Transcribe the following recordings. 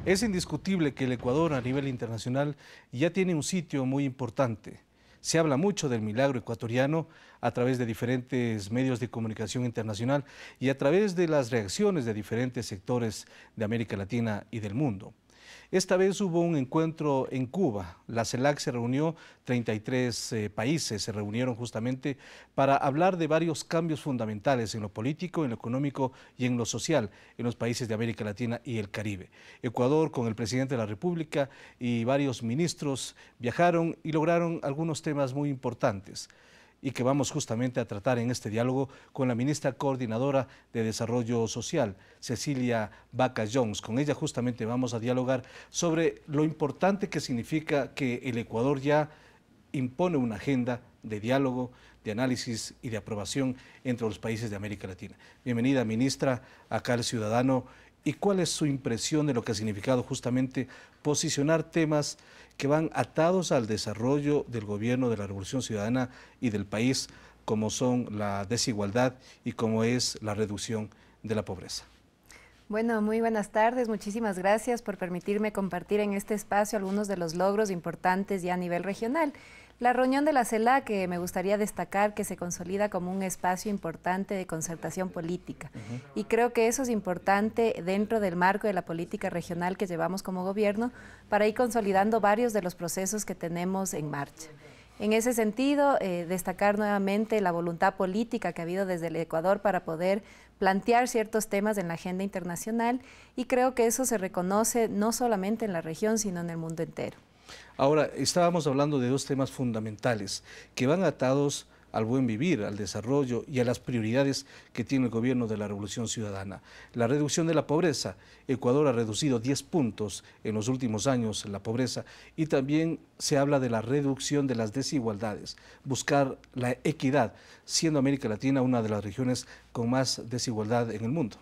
Es indiscutible que el Ecuador a nivel internacional ya tiene un sitio muy importante. Se habla mucho del milagro ecuatoriano a través de diferentes medios de comunicación internacional y a través de las reacciones de diferentes sectores de América Latina y del mundo. Esta vez hubo un encuentro en Cuba. La CELAC se reunió, 33 países se reunieron justamente para hablar de varios cambios fundamentales en lo político, en lo económico y en lo social en los países de América Latina y el Caribe. Ecuador, con el presidente de la República y varios ministros, viajaron y lograron algunos temas muy importantes y que vamos justamente a tratar en este diálogo con la ministra coordinadora de Desarrollo Social, Cecilia Baca Jones. Con ella justamente vamos a dialogar sobre lo importante que significa que el Ecuador ya impone una agenda de diálogo, de análisis y de aprobación entre los países de América Latina. Bienvenida, ministra, acá al Ciudadano. ¿Y cuál es su impresión de lo que ha significado justamente posicionar temas que van atados al desarrollo del gobierno, de la Revolución Ciudadana y del país, como son la desigualdad y como es la reducción de la pobreza? Bueno, muy buenas tardes. Muchísimas gracias por permitirme compartir en este espacio algunos de los logros importantes ya a nivel regional. La reunión de la CELAC, que me gustaría destacar que se consolida como un espacio importante de concertación política. Y creo que eso es importante dentro del marco de la política regional que llevamos como gobierno para ir consolidando varios de los procesos que tenemos en marcha. En ese sentido, destacar nuevamente la voluntad política que ha habido desde el Ecuador para poder plantear ciertos temas en la agenda internacional, y creo que eso se reconoce no solamente en la región, sino en el mundo entero. Ahora, estábamos hablando de dos temas fundamentales que van atados al buen vivir, al desarrollo y a las prioridades que tiene el gobierno de la Revolución Ciudadana. La reducción de la pobreza. Ecuador ha reducido 10 puntos en los últimos años la pobreza, y también se habla de la reducción de las desigualdades, buscar la equidad, siendo América Latina una de las regiones con más desigualdad en el mundo.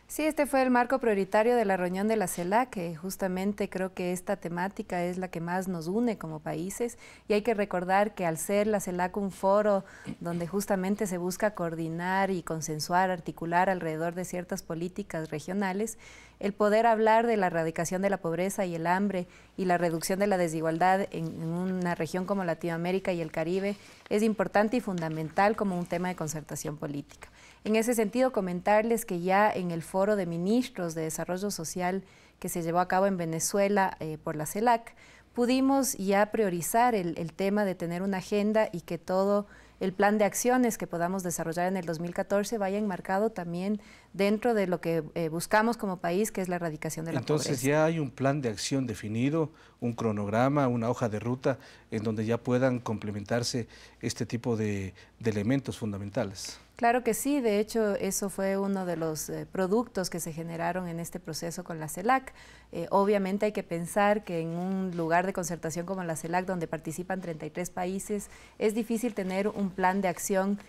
Sí, este fue el marco prioritario de la reunión de la CELAC, que justamente creo que esta temática es la que más nos une como países, y hay que recordar que al ser la CELAC un foro donde justamente se busca coordinar y consensuar, articular alrededor de ciertas políticas regionales, el poder hablar de la erradicación de la pobreza y el hambre y la reducción de la desigualdad en una región como Latinoamérica y el Caribe es importante y fundamental como un tema de concertación política. En ese sentido, comentarles que ya en el foro de ministros de Desarrollo Social que se llevó a cabo en Venezuela por la CELAC, pudimos ya priorizar el tema de tener una agenda y que todo el plan de acciones que podamos desarrollar en el 2014 vaya enmarcado también dentro de lo que buscamos como país, que es la erradicación de la pobreza. Entonces ya hay un plan de acción definido, un cronograma, una hoja de ruta en donde ya puedan complementarse este tipo de elementos fundamentales. Claro que sí, de hecho eso fue uno de los productos que se generaron en este proceso con la CELAC. Obviamente hay que pensar que en un lugar de concertación como la CELAC, donde participan 33 países, es difícil tener un plan de acción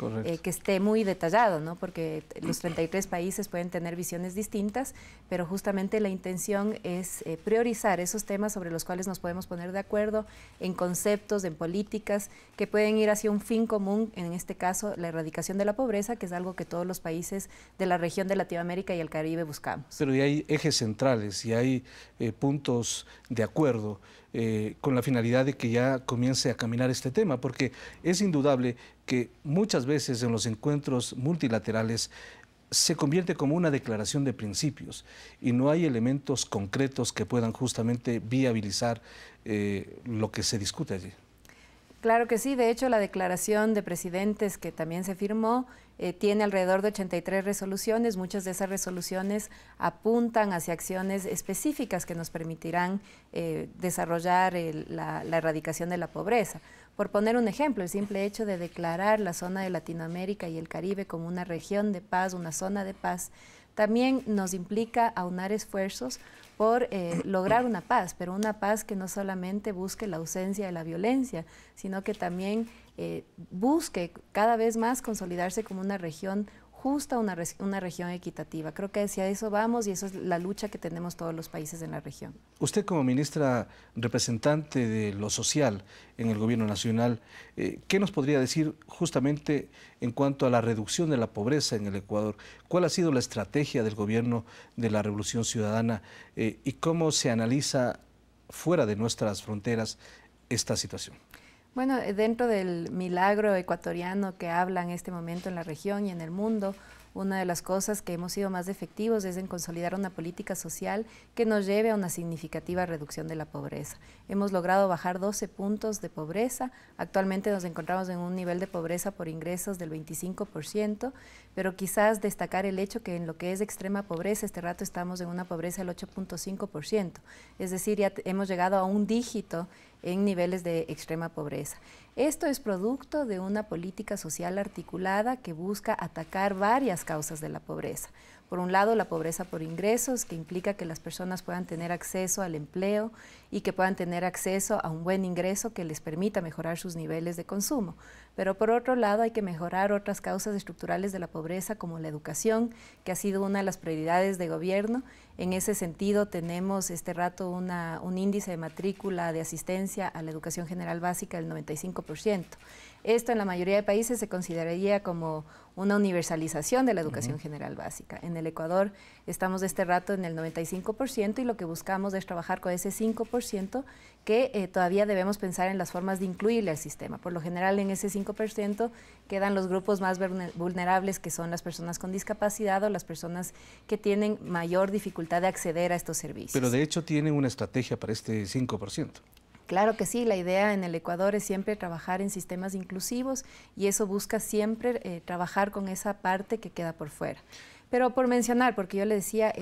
que esté muy detallado, ¿no? Porque los 33 países pueden tener visiones distintas, pero justamente la intención es priorizar esos temas sobre los cuales nos podemos poner de acuerdo en conceptos, en políticas que pueden ir hacia un fin común, en este caso la erradicación de la pobreza, que es algo que todos los países de la región de Latinoamérica y el Caribe buscamos. Pero ya hay ejes centrales y hay puntos de acuerdo con la finalidad de que ya comience a caminar este tema, porque es indudable que muchas veces en los encuentros multilaterales se convierte como una declaración de principios y no hay elementos concretos que puedan justamente viabilizar lo que se discute allí. Claro que sí, de hecho la declaración de presidentes que también se firmó tiene alrededor de 83 resoluciones. Muchas de esas resoluciones apuntan hacia acciones específicas que nos permitirán desarrollar la erradicación de la pobreza. Por poner un ejemplo, el simple hecho de declarar la zona de Latinoamérica y el Caribe como una región de paz, una zona de paz, también nos implica aunar esfuerzos por lograr una paz, pero una paz que no solamente busque la ausencia de la violencia, sino que también busque cada vez más consolidarse como una región justa, una región equitativa. Creo que hacia eso vamos y esa es la lucha que tenemos todos los países en la región. Usted como ministra representante de lo social en el Gobierno Nacional, ¿qué nos podría decir justamente en cuanto a la reducción de la pobreza en el Ecuador? ¿Cuál ha sido la estrategia del Gobierno de la Revolución Ciudadana y cómo se analiza fuera de nuestras fronteras esta situación? Bueno, dentro del milagro ecuatoriano que habla en este momento en la región y en el mundo, una de las cosas que hemos sido más efectivos es en consolidar una política social que nos lleve a una significativa reducción de la pobreza. Hemos logrado bajar 12 puntos de pobreza. Actualmente nos encontramos en un nivel de pobreza por ingresos del 25%, pero quizás destacar el hecho que en lo que es extrema pobreza, este rato estamos en una pobreza del 8.5%. Es decir, ya hemos llegado a un dígito en niveles de extrema pobreza. Esto es producto de una política social articulada que busca atacar varias causas de la pobreza. Por un lado, la pobreza por ingresos, que implica que las personas puedan tener acceso al empleo y que puedan tener acceso a un buen ingreso que les permita mejorar sus niveles de consumo. Pero por otro lado, hay que mejorar otras causas estructurales de la pobreza, como la educación, que ha sido una de las prioridades de gobierno. En ese sentido, tenemos este rato un índice de matrícula de asistencia a la educación general básica del 95%. Esto en la mayoría de países se consideraría como una universalización de la educación general básica. En el Ecuador estamos este rato en el 95% y lo que buscamos es trabajar con ese 5% que todavía debemos pensar en las formas de incluirle al sistema. Por lo general en ese 5% quedan los grupos más vulnerables, que son las personas con discapacidad o las personas que tienen mayor dificultad de acceder a estos servicios. Pero de hecho tienen una estrategia para este 5%. Claro que sí, la idea en el Ecuador es siempre trabajar en sistemas inclusivos y eso busca siempre trabajar con esa parte que queda por fuera. Pero por mencionar, porque yo le decía,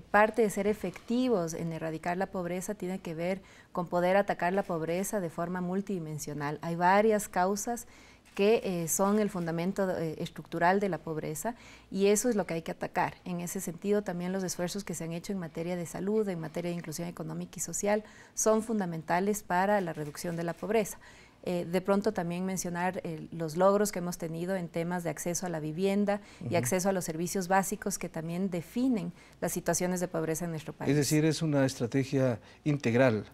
parte de ser efectivos en erradicar la pobreza tiene que ver con poder atacar la pobreza de forma multidimensional. Hay varias causas que son el fundamento estructural de la pobreza y eso es lo que hay que atacar. En ese sentido, también los esfuerzos que se han hecho en materia de salud, en materia de inclusión económica y social, son fundamentales para la reducción de la pobreza. De pronto también mencionar los logros que hemos tenido en temas de acceso a la vivienda y acceso a los servicios básicos que también definen las situaciones de pobreza en nuestro país. Es decir, es una estrategia integral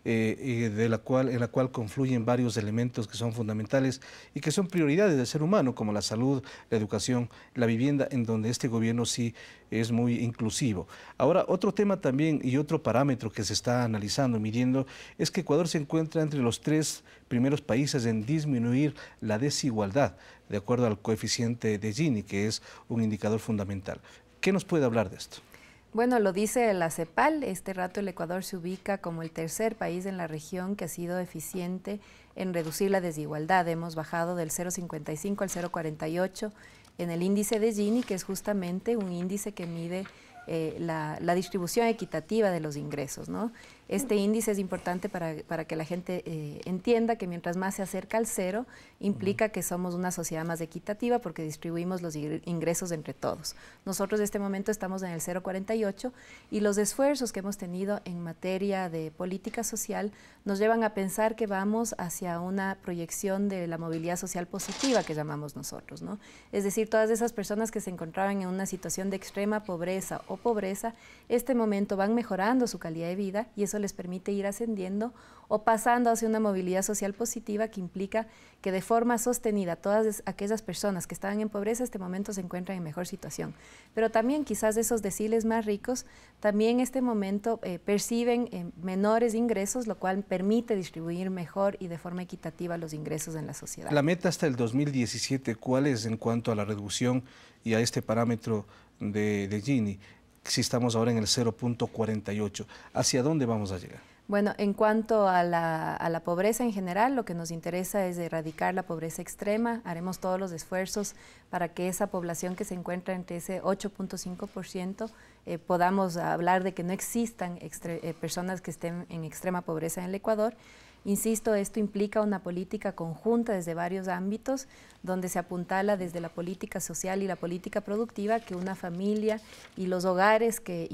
en la cual confluyen varios elementos que son fundamentales y que son prioridades del ser humano, como la salud, la educación, la vivienda, en donde este gobierno sí es muy inclusivo. Ahora, otro tema también y otro parámetro que se está analizando, midiendo, es que Ecuador se encuentra entre los 3 primeros países en disminuir la desigualdad, de acuerdo al coeficiente de Gini, que es un indicador fundamental. ¿Qué nos puede hablar de esto? Bueno, lo dice la CEPAL, este rato el Ecuador se ubica como el tercer país en la región que ha sido eficiente en reducir la desigualdad. Hemos bajado del 0,55 al 0,48 en el índice de Gini, que es justamente un índice que mide la distribución equitativa de los ingresos, ¿no? Este índice es importante para que la gente entienda que mientras más se acerca al cero, implica que somos una sociedad más equitativa porque distribuimos los ingresos entre todos. Nosotros en este momento estamos en el 0,48 y los esfuerzos que hemos tenido en materia de política social nos llevan a pensar que vamos hacia una proyección de la movilidad social positiva que llamamos nosotros, ¿no? Es decir, todas esas personas que se encontraban en una situación de extrema pobreza o pobreza, este momento van mejorando su calidad de vida y eso les permite ir ascendiendo o pasando hacia una movilidad social positiva que implica que de forma sostenida todas aquellas personas que estaban en pobreza este momento se encuentran en mejor situación. Pero también quizás esos deciles más ricos también en este momento perciben menores ingresos, lo cual permite distribuir mejor y de forma equitativa los ingresos en la sociedad. La meta hasta el 2017, ¿cuál es en cuanto a la reducción y a este parámetro de Gini? Si estamos ahora en el 0,48, ¿hacia dónde vamos a llegar? Bueno, en cuanto a la pobreza en general, lo que nos interesa es erradicar la pobreza extrema. Haremos todos los esfuerzos para que esa población que se encuentra entre ese 8.5% podamos hablar de que no existan personas que estén en extrema pobreza en el Ecuador. Insisto, esto implica una política conjunta desde varios ámbitos, donde se apuntala desde la política social y la política productiva que una familia y los hogares que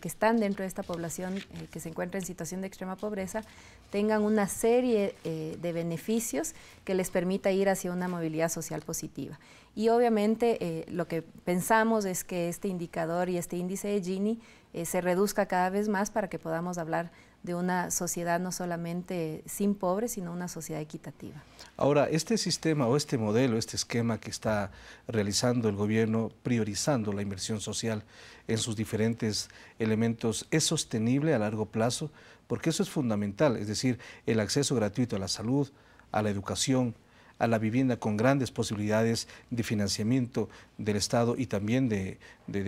están dentro de esta población que se encuentra en situación de extrema pobreza tengan una serie de beneficios que les permita ir hacia una movilidad social positiva. Y obviamente lo que pensamos es que este indicador y este índice de Gini se reduzca cada vez más para que podamos hablar de una sociedad no solamente sin pobres, sino una sociedad equitativa. Ahora, este sistema o este modelo, este esquema que está realizando el gobierno, priorizando la inversión social en sus diferentes elementos, ¿es sostenible a largo plazo? Porque eso es fundamental, es decir, el acceso gratuito a la salud, a la educación, a la vivienda con grandes posibilidades de financiamiento del Estado y también de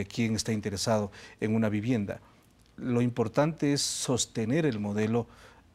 quien está interesado en una vivienda. Lo importante es sostener el modelo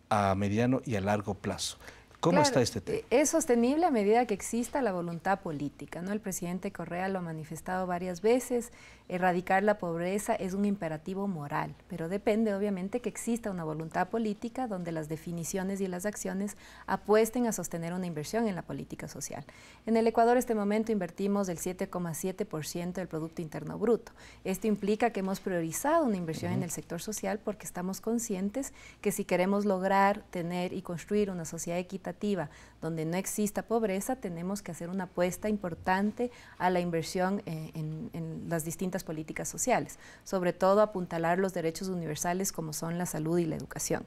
a mediano y a largo plazo. ¿Cómo está este tema? Es sostenible a medida que exista la voluntad política, ¿no? El presidente Correa lo ha manifestado varias veces, erradicar la pobreza es un imperativo moral, pero depende obviamente que exista una voluntad política donde las definiciones y las acciones apuesten a sostener una inversión en la política social. En el Ecuador en este momento invertimos el 7,7% del Producto Interno Bruto. Esto implica que hemos priorizado una inversión en el sector social porque estamos conscientes que si queremos lograr, tener y construir una sociedad equitativa donde no exista pobreza, tenemos que hacer una apuesta importante a la inversión en las distintas políticas sociales, sobre todo apuntalar los derechos universales como son la salud y la educación.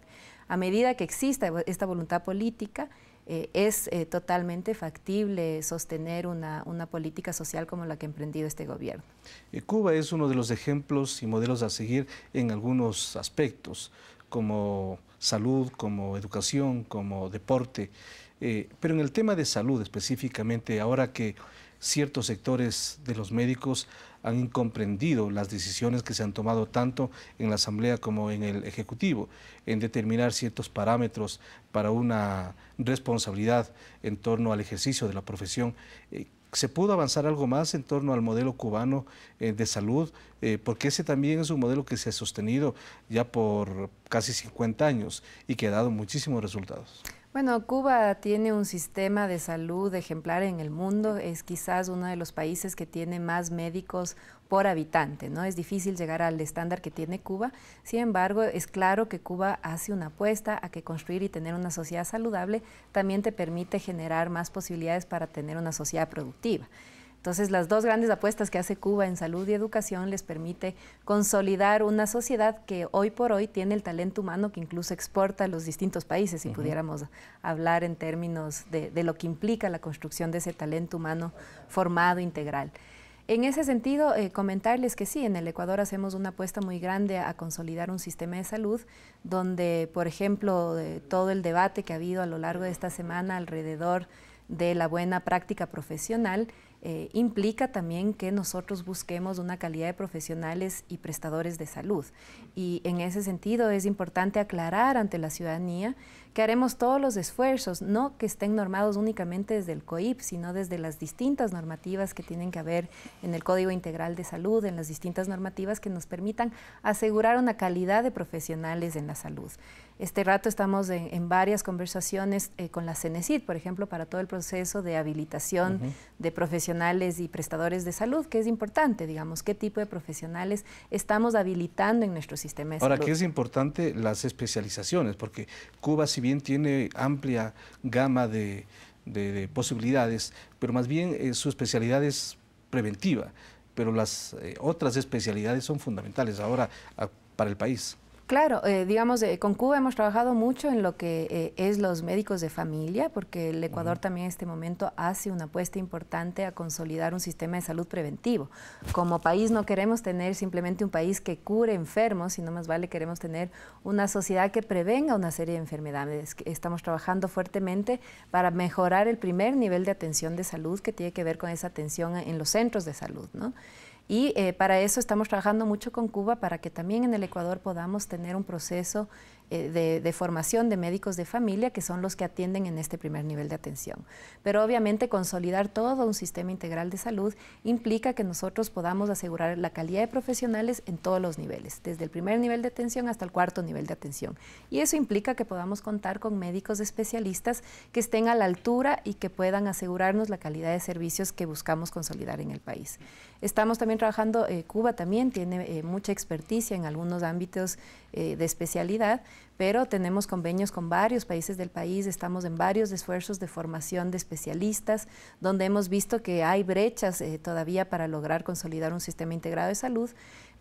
A medida que exista esta voluntad política, es totalmente factible sostener una política social como la que ha emprendido este gobierno. Cuba es uno de los ejemplos y modelos a seguir en algunos aspectos, como salud, como educación, como deporte. Pero en el tema de salud específicamente, ahora que ciertos sectores de los médicos han incomprendido las decisiones que se han tomado tanto en la Asamblea como en el Ejecutivo, en determinar ciertos parámetros para una responsabilidad en torno al ejercicio de la profesión. ¿Se pudo avanzar algo más en torno al modelo cubano de salud? Porque ese también es un modelo que se ha sostenido ya por casi 50 años y que ha dado muchísimos resultados. Bueno, Cuba tiene un sistema de salud ejemplar en el mundo, es quizás uno de los países que tiene más médicos por habitante, ¿no? Es difícil llegar al estándar que tiene Cuba, sin embargo, es claro que Cuba hace una apuesta a que construir y tener una sociedad saludable también te permite generar más posibilidades para tener una sociedad productiva. Entonces, las dos grandes apuestas que hace Cuba en salud y educación les permite consolidar una sociedad que hoy por hoy tiene el talento humano que incluso exporta a los distintos países, si pudiéramos hablar en términos de lo que implica la construcción de ese talento humano formado integral. En ese sentido, comentarles que sí, en el Ecuador hacemos una apuesta muy grande a consolidar un sistema de salud donde, por ejemplo, todo el debate que ha habido a lo largo de esta semana alrededor de la buena práctica profesional implica también que nosotros busquemos una calidad de profesionales y prestadores de salud. Y en ese sentido es importante aclarar ante la ciudadanía que haremos todos los esfuerzos, no que estén normados únicamente desde el COIP, sino desde las distintas normativas que tienen que haber en el Código Integral de Salud, en las distintas normativas que nos permitan asegurar una calidad de profesionales en la salud. Este rato estamos en varias conversaciones con la CENESID, por ejemplo, para todo el proceso de habilitación de profesionales y prestadores de salud, que es importante, digamos, qué tipo de profesionales estamos habilitando en nuestro sistema de salud. Ahora, que es importante las especializaciones, porque Cuba, si bien tiene amplia gama de posibilidades, pero más bien su especialidad es preventiva, pero las otras especialidades son fundamentales ahora para el país. Claro, digamos, con Cuba hemos trabajado mucho en lo que es los médicos de familia, porque el Ecuador también en este momento hace una apuesta importante a consolidar un sistema de salud preventivo. Como país no queremos tener simplemente un país que cure enfermos, sino más vale queremos tener una sociedad que prevenga una serie de enfermedades. Estamos trabajando fuertemente para mejorar el primer nivel de atención de salud que tiene que ver con esa atención en los centros de salud, ¿no? Y para eso estamos trabajando mucho con Cuba para que también en el Ecuador podamos tener un proceso de formación de médicos de familia, que son los que atienden en este primer nivel de atención. Pero obviamente consolidar todo un sistema integral de salud implica que nosotros podamos asegurar la calidad de profesionales en todos los niveles, desde el primer nivel de atención hasta el cuarto nivel de atención. Y eso implica que podamos contar con médicos especialistas que estén a la altura y que puedan asegurarnos la calidad de servicios que buscamos consolidar en el país. Estamos también trabajando, Cuba también tiene mucha experticia en algunos ámbitos de especialidad, pero tenemos convenios con varios países del país, estamos en varios esfuerzos de formación de especialistas, donde hemos visto que hay brechas todavía para lograr consolidar un sistema integrado de salud.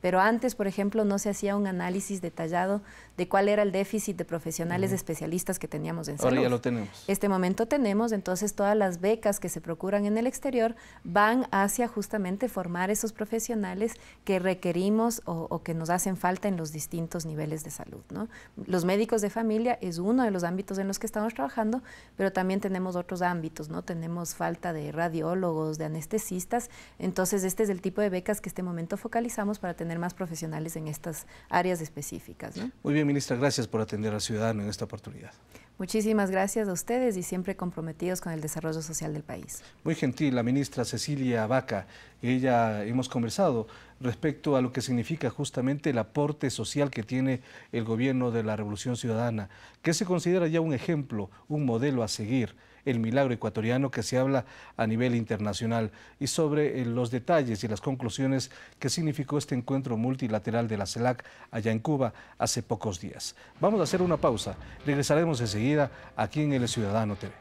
Pero antes, por ejemplo, no se hacía un análisis detallado de cuál era el déficit de profesionales especialistas que teníamos en salud. Ahora ya lo tenemos. Este momento tenemos, entonces todas las becas que se procuran en el exterior van hacia justamente formar esos profesionales que requerimos o que nos hacen falta en los distintos niveles de salud, ¿no? Los médicos de familia es uno de los ámbitos en los que estamos trabajando, pero también tenemos otros ámbitos, ¿no? Tenemos falta de radiólogos, de anestesistas, entonces este es el tipo de becas que este momento focalizamos para tener más profesionales en estas áreas específicas, ¿no? Muy bien, ministra, gracias por atender al ciudadano en esta oportunidad. Muchísimas gracias a ustedes y siempre comprometidos con el desarrollo social del país. Muy gentil, la ministra Cecilia Vaca. Ella hemos conversado respecto a lo que significa justamente el aporte social que tiene el gobierno de la Revolución Ciudadana, que se considera ya un ejemplo, un modelo a seguir, el milagro ecuatoriano que se habla a nivel internacional, y sobre los detalles y las conclusiones que significó este encuentro multilateral de la CELAC allá en Cuba hace pocos días. Vamos a hacer una pausa, regresaremos enseguida aquí en El Ciudadano TV.